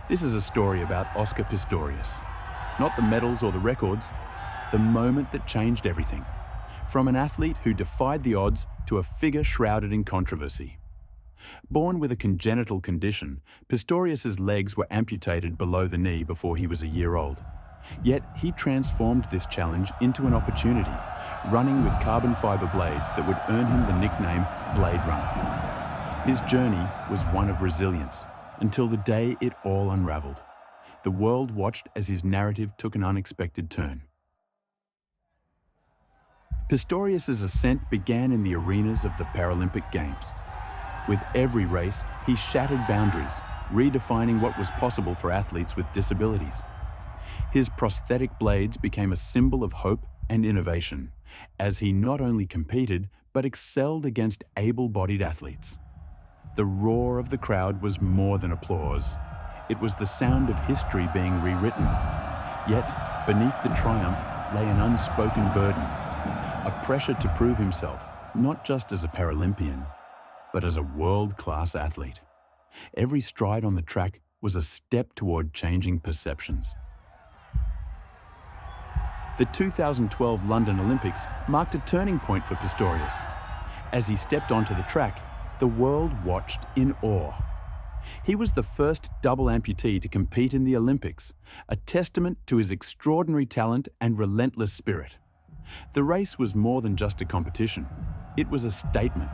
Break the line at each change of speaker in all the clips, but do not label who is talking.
This is a story about Oscar Pistorius. Not the medals or the records, the moment that changed everything. From an athlete who defied the odds to a figure shrouded in controversy. Born with a congenital condition, Pistorius's legs were amputated below the knee before he was a year old. Yet he transformed this challenge into an opportunity, running with carbon fiber blades that would earn him the nickname Blade Runner. His journey was one of resilience, until the day it all unraveled. The world watched as his narrative took an unexpected turn. Pistorius's ascent began in the arenas of the Paralympic Games. With every race, he shattered boundaries, redefining what was possible for athletes with disabilities. His prosthetic blades became a symbol of hope and innovation, as he not only competed, but excelled against able-bodied athletes. The roar of the crowd was more than applause. It was the sound of history being rewritten. Yet, beneath the triumph lay an unspoken burden, a pressure to prove himself, not just as a Paralympian, but as a world-class athlete. Every stride on the track was a step toward changing perceptions. The 2012 London Olympics marked a turning point for Pistorius. As he stepped onto the track, the world watched in awe. He was the first double amputee to compete in the Olympics, a testament to his extraordinary talent and relentless spirit. The race was more than just a competition. It was a statement,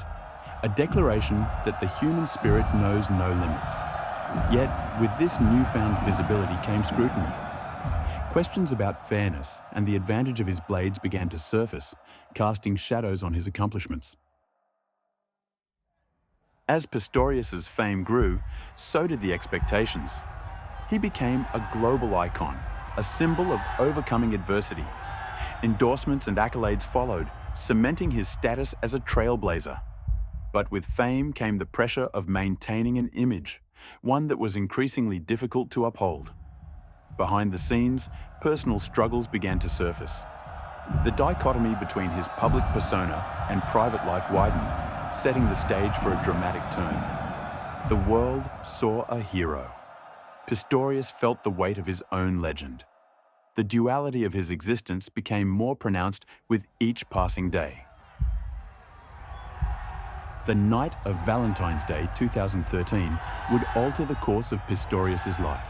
a declaration that the human spirit knows no limits. Yet, with this newfound visibility came scrutiny. Questions about fairness and the advantage of his blades began to surface, casting shadows on his accomplishments. As Pistorius's fame grew, so did the expectations. He became a global icon, a symbol of overcoming adversity. Endorsements and accolades followed, cementing his status as a trailblazer. But with fame came the pressure of maintaining an image, one that was increasingly difficult to uphold. Behind the scenes, personal struggles began to surface. The dichotomy between his public persona and private life widened, setting the stage for a dramatic turn. The world saw a hero. Pistorius felt the weight of his own legend. The duality of his existence became more pronounced with each passing day. The night of Valentine's Day 2013 would alter the course of Pistorius's life.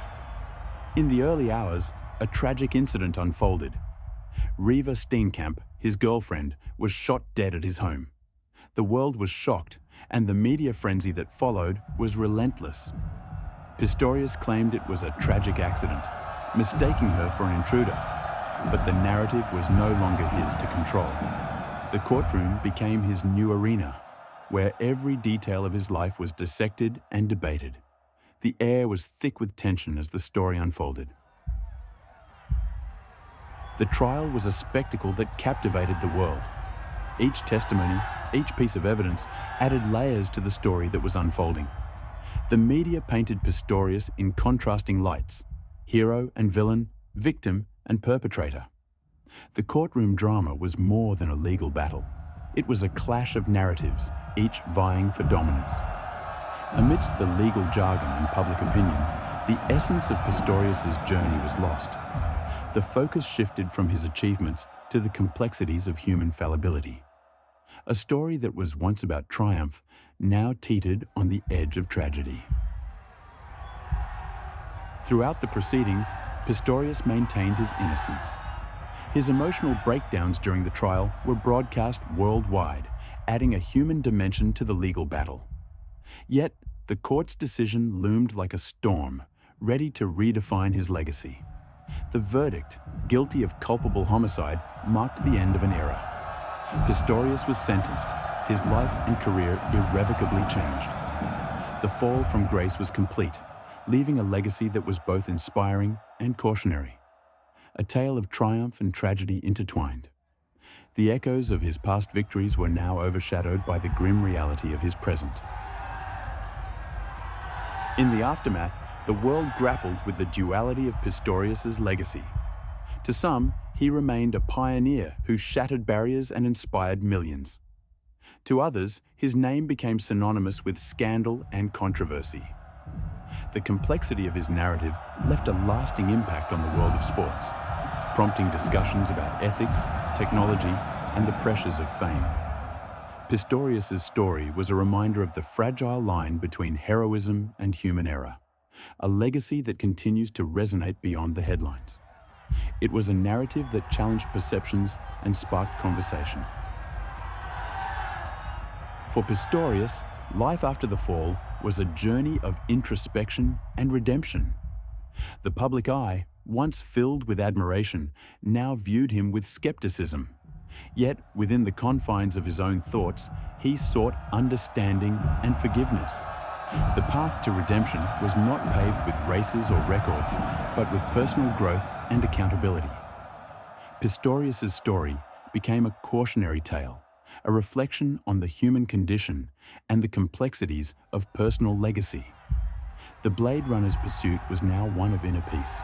In the early hours, a tragic incident unfolded. Riva Steenkamp, his girlfriend, was shot dead at his home. The world was shocked, and the media frenzy that followed was relentless. Pistorius claimed it was a tragic accident, mistaking her for an intruder. But the narrative was no longer his to control. The courtroom became his new arena, where every detail of his life was dissected and debated. The air was thick with tension as the story unfolded. The trial was a spectacle that captivated the world. Each testimony, each piece of evidence, added layers to the story that was unfolding. The media painted Pistorius in contrasting lights: hero and villain, victim and perpetrator. The courtroom drama was more than a legal battle. It was a clash of narratives, each vying for dominance. Amidst the legal jargon and public opinion, the essence of Pistorius's journey was lost. The focus shifted from his achievements to the complexities of human fallibility. A story that was once about triumph now teetered on the edge of tragedy. Throughout the proceedings, Pistorius maintained his innocence. His emotional breakdowns during the trial were broadcast worldwide, adding a human dimension to the legal battle. Yet, the court's decision loomed like a storm, ready to redefine his legacy. The verdict, guilty of culpable homicide, marked the end of an era. Pistorius was sentenced, his life and career irrevocably changed. The fall from grace was complete, leaving a legacy that was both inspiring and cautionary. A tale of triumph and tragedy intertwined. The echoes of his past victories were now overshadowed by the grim reality of his present. In the aftermath, the world grappled with the duality of Pistorius's legacy. To some, he remained a pioneer who shattered barriers and inspired millions. To others, his name became synonymous with scandal and controversy. the complexity of his narrative left a lasting impact on the world of sports, prompting discussions about ethics, technology, and the pressures of fame. Pistorius's story was a reminder of the fragile line between heroism and human error, a legacy that continues to resonate beyond the headlines. It was a narrative that challenged perceptions and sparked conversation. For Pistorius, life after the fall was a journey of introspection and redemption. The public eye, once filled with admiration, now viewed him with skepticism. Yet, within the confines of his own thoughts, he sought understanding and forgiveness. The path to redemption was not paved with races or records, but with personal growth and accountability. Pistorius's story became a cautionary tale, a reflection on the human condition and the complexities of personal legacy. The Blade Runner's pursuit was now one of inner peace.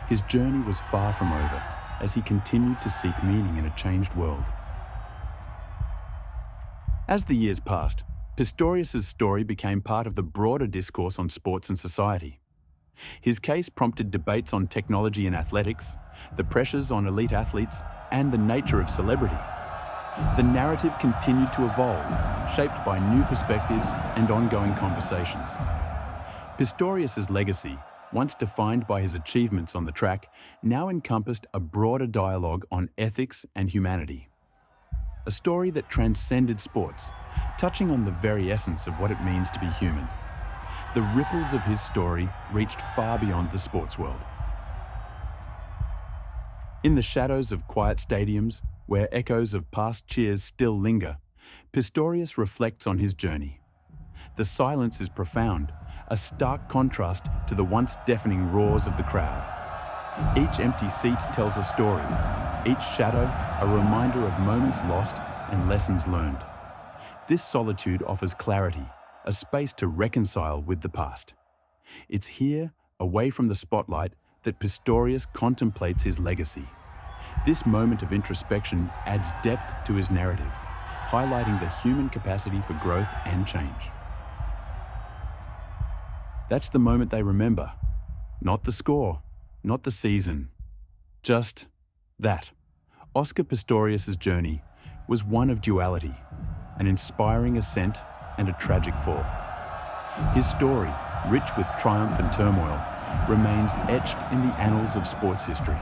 His journey was far from over, as he continued to seek meaning in a changed world. As the years passed, Pistorius's story became part of the broader discourse on sports and society. His case prompted debates on technology and athletics, the pressures on elite athletes, and the nature of celebrity. The narrative continued to evolve, shaped by new perspectives and ongoing conversations. Pistorius's legacy, once defined by his achievements on the track, now encompassed a broader dialogue on ethics and humanity. A story that transcended sports, touching on the very essence of what it means to be human. The ripples of his story reached far beyond the sports world. In the shadows of quiet stadiums, where echoes of past cheers still linger, Pistorius reflects on his journey. The silence is profound, a stark contrast to the once deafening roars of the crowd. Each empty seat tells a story, each shadow a reminder of moments lost and lessons learned. This solitude offers clarity, a space to reconcile with the past. It's here, away from the spotlight, that Pistorius contemplates his legacy. This moment of introspection adds depth to his narrative, highlighting the human capacity for growth and change. That's the moment they remember. Not the score, not the season. Just that. Oscar Pistorius' journey was one of duality, an inspiring ascent and a tragic fall. His story, rich with triumph and turmoil, remains etched in the annals of sports history.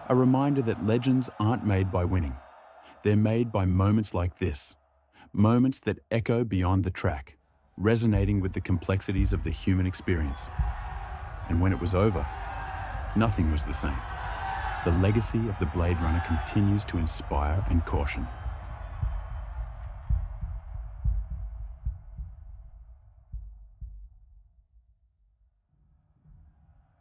A reminder that legends aren't made by winning. They're made by moments like this, moments that echo beyond the track, resonating with the complexities of the human experience. And when it was over, nothing was the same. The legacy of the Blade Runner continues to inspire and caution.